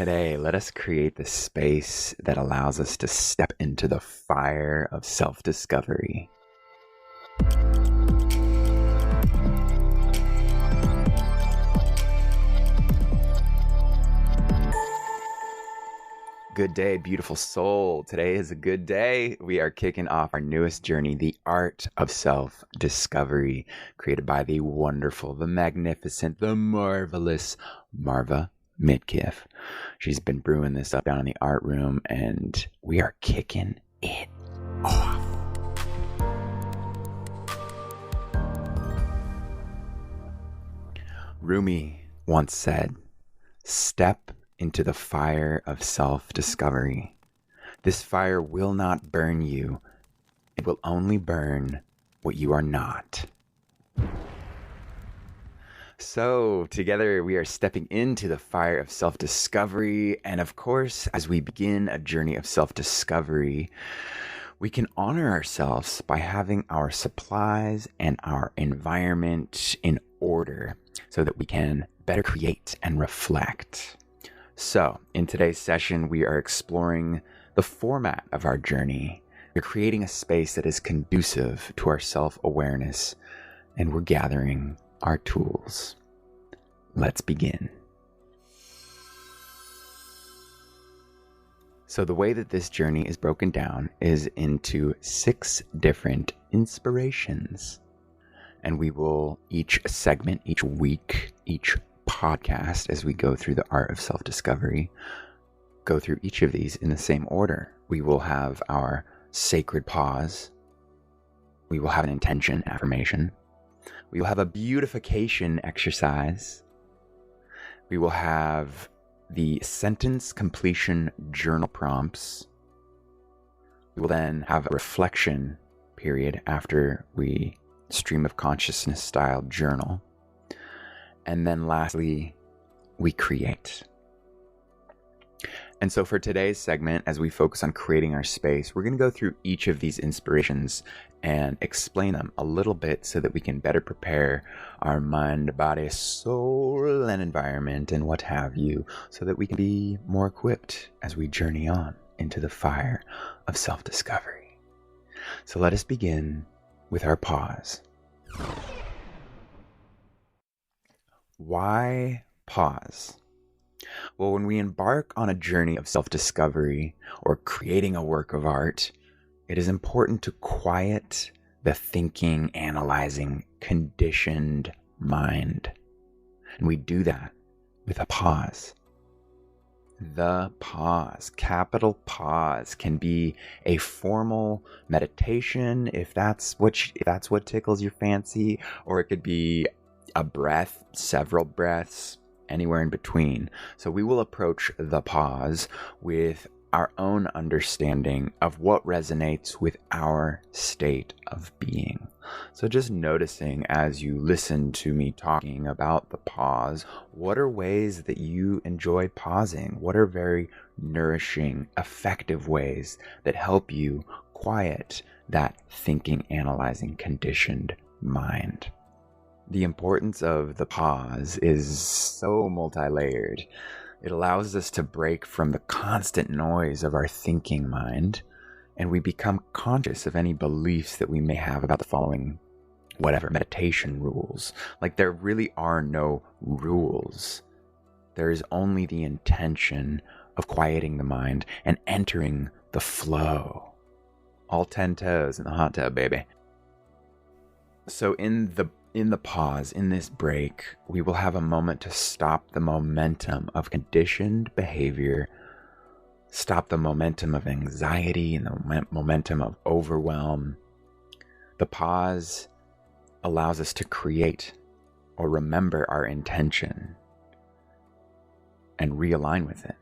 Today, let us create the space that allows us to step into the fire of self-discovery. Good day, beautiful soul. Today is a good day. We are kicking off our newest journey, the art of self-discovery, created by the wonderful, the magnificent, the marvelous Marva Midkiff. She's been brewing this up down in the art room, and we are kicking it off. Rumi once said, "Step into the fire of self-discovery. This fire will not burn you. It will only burn what you are not." So together we are stepping into the fire of self-discovery. And of course, as we begin a journey of self-discovery, we can honor ourselves by having our supplies and our environment in order so that we can better create and reflect. So in today's session, we are exploring the format of our journey. We're creating a space that is conducive to our self-awareness, and we're gathering our tools. Let's begin. So the way that this journey is broken down is into 6 different inspirations. And we will each segment, each week, each podcast, as we go through the art of self-discovery, go through each of these in the same order. We will have our sacred pause. We will have an intention affirmation. We will have a beautification exercise. We will have the sentence completion journal prompts. We will then have a reflection period after we stream of consciousness style journal. And then lastly, we create. And so for today's segment, as we focus on creating our space, we're going to go through each of these inspirations and explain them a little bit so that we can better prepare our mind, body, soul, and environment, and what have you, so that we can be more equipped as we journey on into the fire of self-discovery. So let us begin with our pause. Why pause? Well, when we embark on a journey of self-discovery or creating a work of art, it is important to quiet the thinking, analyzing, conditioned mind. And we do that with a pause. The pause, capital pause, can be a formal meditation if that's what tickles your fancy, or it could be a breath, several breaths, anywhere in between. So we will approach the pause with our own understanding of what resonates with our state of being. So just noticing as you listen to me talking about the pause, what are ways that you enjoy pausing? What are very nourishing, effective ways that help you quiet that thinking, analyzing, conditioned mind? The importance of the pause is so multi-layered. It allows us to break from the constant noise of our thinking mind, and we become conscious of any beliefs that we may have about the following, meditation rules. Like, there really are no rules. There is only the intention of quieting the mind and entering the flow. All 10 toes in the hot tub, baby. So in the pause, in this break, we will have a moment to stop the momentum of conditioned behavior, stop the momentum of anxiety and the momentum of overwhelm. The pause allows us to create or remember our intention and realign with it.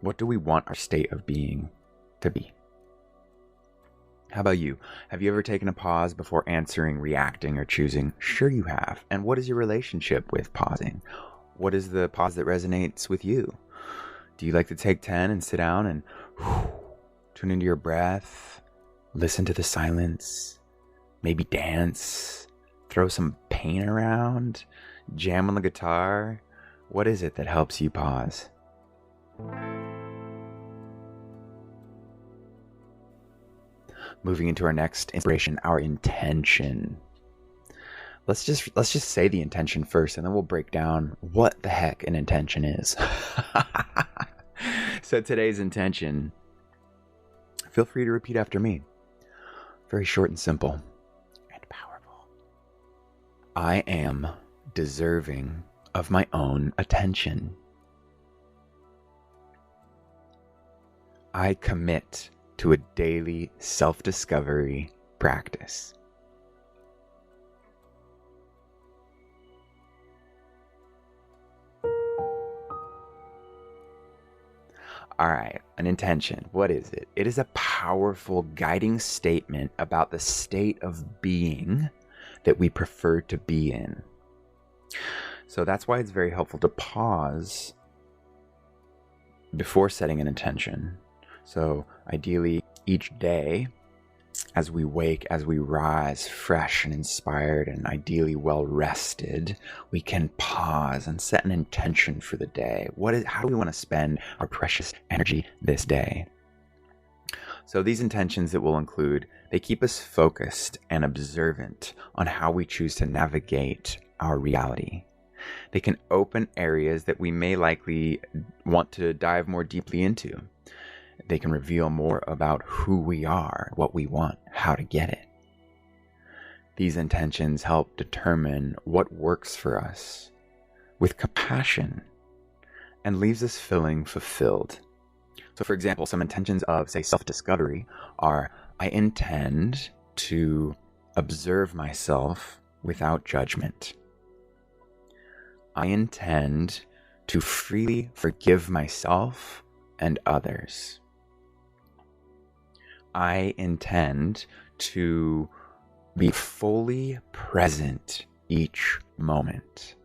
What do we want our state of being to be? How about you? Have you ever taken a pause before answering, reacting, or choosing? Sure you have. And what is your relationship with pausing? What is the pause that resonates with you? Do you like to take 10 and sit down and tune into your breath, listen to the silence, maybe dance, throw some paint around, jam on the guitar? What is it that helps you pause? Moving into our next inspiration, our intention. Let's just say the intention first, and then we'll break down what the heck an intention is. So today's intention, feel free to repeat after me. Very short and simple and powerful. I am deserving of my own attention. I commit to a daily self-discovery practice. All right, an intention. What is it? It is a powerful guiding statement about the state of being that we prefer to be in. So that's why it's very helpful to pause before setting an intention. So ideally, each day, as we wake, as we rise fresh and inspired and ideally well rested, we can pause and set an intention for the day. How do we want to spend our precious energy this day? So these intentions that we'll include, they keep us focused and observant on how we choose to navigate our reality. They can open areas that we may likely want to dive more deeply into. They can reveal more about who we are, what we want, how to get it. These intentions help determine what works for us with compassion and leaves us feeling fulfilled. So for example, some intentions of, say, self-discovery are, I intend to observe myself without judgment. I intend to freely forgive myself and others. I intend to be fully present each moment.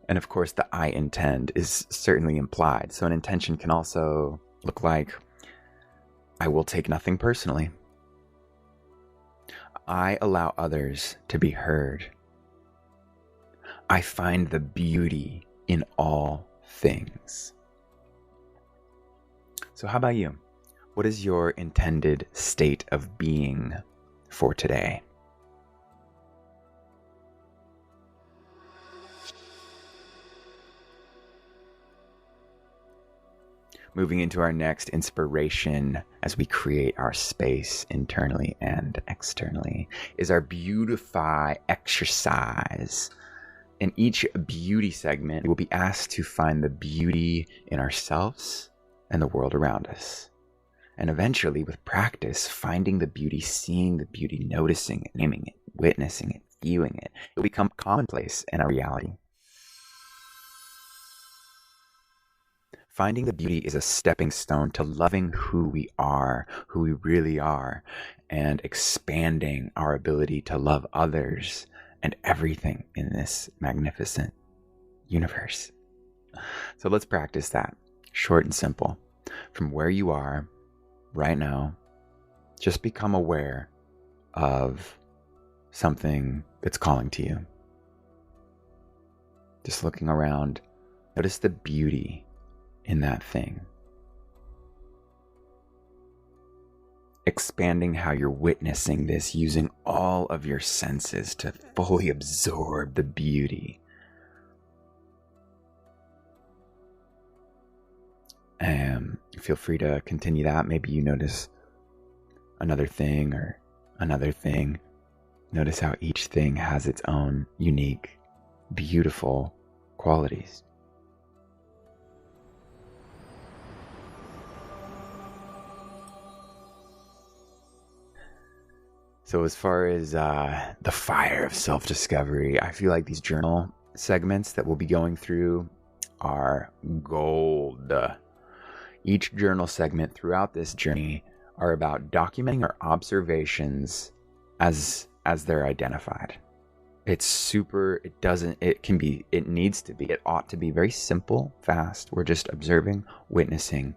And of course, the I intend is certainly implied. So an intention can also look like, I will take nothing personally. I allow others to be heard. I find the beauty in all things. So how about you? What is your intended state of being for today? Moving into our next inspiration as we create our space internally and externally is our beautify exercise. In each beauty segment, we'll be asked to find the beauty in ourselves and the world around us. And eventually, with practice, finding the beauty, seeing the beauty, noticing it, naming it, witnessing it, feeling it, it will become commonplace in our reality. Finding the beauty is a stepping stone to loving who we are, who we really are, and expanding our ability to love others and everything in this magnificent universe. So let's practice that, short and simple. From where you are right now, just become aware of something that's calling to you. Just looking around, notice the beauty in that thing. Expanding how you're witnessing this, using all of your senses to fully absorb the beauty. Feel free to continue that. Maybe you notice another thing or another thing. Notice how each thing has its own unique, beautiful qualities. So as far as the fire of self-discovery, I feel like these journal segments that we'll be going through are gold. Each journal segment throughout this journey are about documenting our observations as they're identified. It ought to be very simple, fast. We're just observing, witnessing.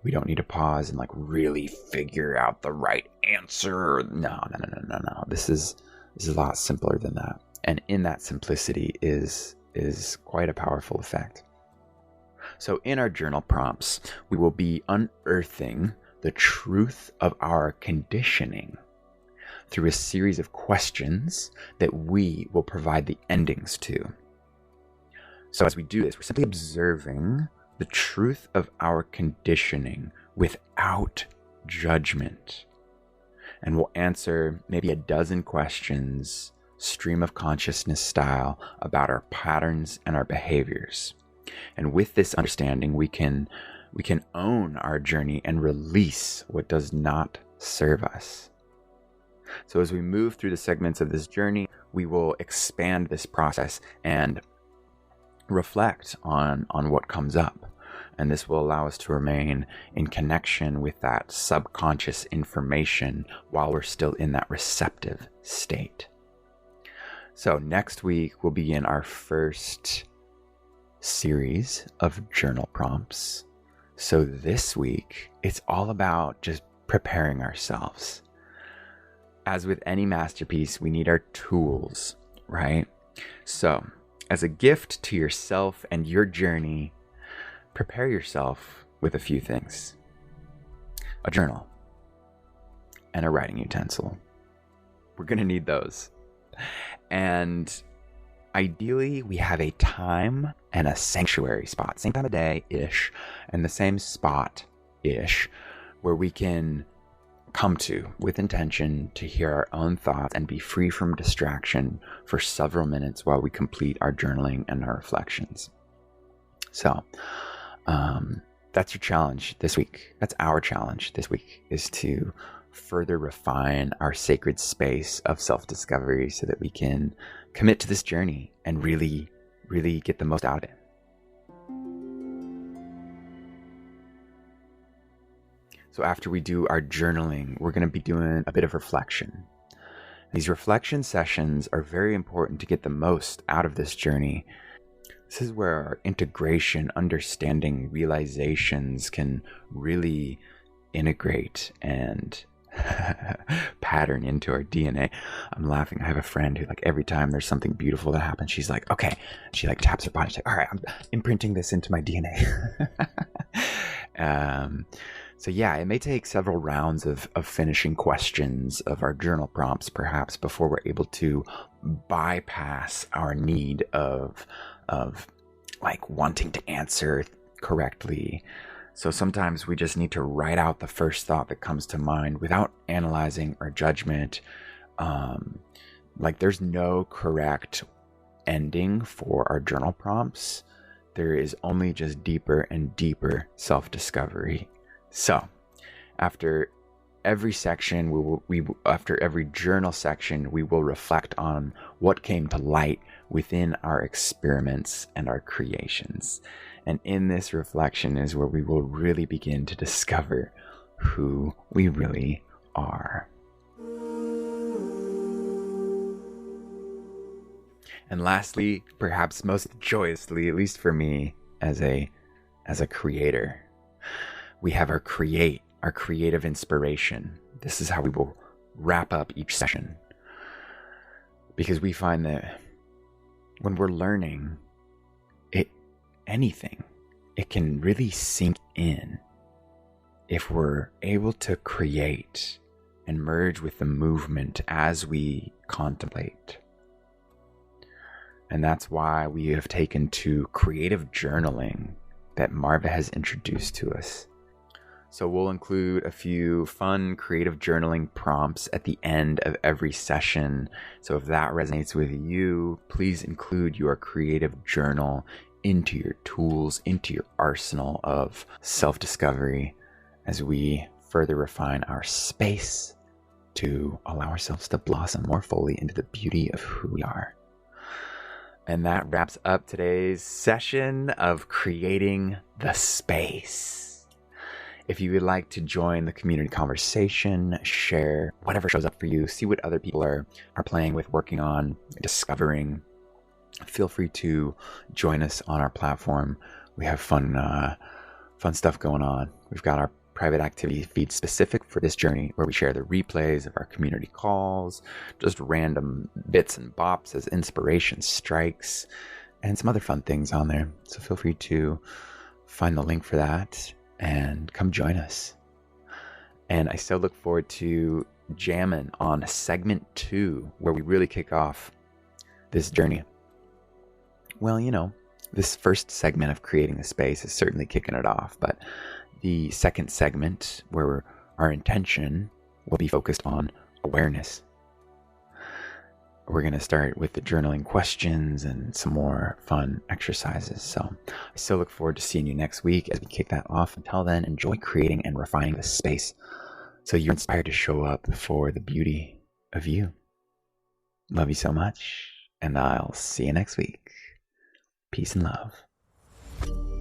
We don't need to pause and really figure out the right answer. No. This is a lot simpler than that. And in that simplicity is quite a powerful effect. So in our journal prompts, we will be unearthing the truth of our conditioning through a series of questions that we will provide the endings to. So as we do this, we're simply observing the truth of our conditioning without judgment. And we'll answer maybe a dozen questions, stream of consciousness style, about our patterns and our behaviors. And with this understanding, we can own our journey and release what does not serve us. So as we move through the segments of this journey, we will expand this process and reflect on what comes up. And this will allow us to remain in connection with that subconscious information while we're still in that receptive state. So next week, we'll begin our first series of journal prompts. So this week, it's all about just preparing ourselves. As with any masterpiece, we need our tools, right? So as a gift to yourself and your journey, prepare yourself with a few things: a journal and a writing utensil. We're going to need those. And ideally, we have a time and a sanctuary spot, same time of day-ish, and the same spot-ish, where we can come to with intention to hear our own thoughts and be free from distraction for several minutes while we complete our journaling and our reflections. So that's your challenge this week. That's our challenge this week, is to further refine our sacred space of self-discovery so that we can commit to this journey and really, really get the most out of it. So after we do our journaling, we're going to be doing a bit of reflection. These reflection sessions are very important to get the most out of this journey. This is where our integration, understanding, realizations can really integrate and pattern into our DNA. I'm laughing. I have a friend who, like, every time there's something beautiful that happens, she's like, okay. She like taps her body. She's like, all right, I'm imprinting this into my DNA. So yeah, it may take several rounds of finishing questions of our journal prompts, perhaps, before we're able to bypass our need of like wanting to answer correctly. So sometimes we just need to write out the first thought that comes to mind without analyzing or judgment. Like, there's no correct ending for our journal prompts. There is only just deeper and deeper self-discovery. So after every section, after every journal section, we will reflect on what came to light within our experiments and our creations. And in this reflection is where we will really begin to discover who we really are. And lastly, perhaps most joyously, at least for me as a creator, we have our creative inspiration. This is how we will wrap up each session. Because we find that when we're learning anything, it can really sink in if we're able to create and merge with the movement as we contemplate. And that's why we have taken to creative journaling that Marva has introduced to us. So we'll include a few fun creative journaling prompts at the end of every session. So if that resonates with you, please include your creative journal into your tools, into your arsenal of self-discovery as we further refine our space to allow ourselves to blossom more fully into the beauty of who we are. And that wraps up today's session of creating the space. If you would like to join the community conversation, share whatever shows up for you, see what other people are playing with, working on, discovering, feel free to join us on our platform. We have fun stuff going on. We've got our private activity feed specific for this journey, where we share the replays of our community calls, just random bits and bops as inspiration strikes, and some other fun things on there. So feel free to find the link for that and come join us. And I so look forward to jamming on segment 2, where we really kick off this journey. Well, this first segment of creating the space is certainly kicking it off, but the second segment, where our intention will be focused on awareness. We're going to start with the journaling questions and some more fun exercises. So I still look forward to seeing you next week as we kick that off. Until then, enjoy creating and refining this space so you're inspired to show up for the beauty of you. Love you so much, and I'll see you next week. Peace and love.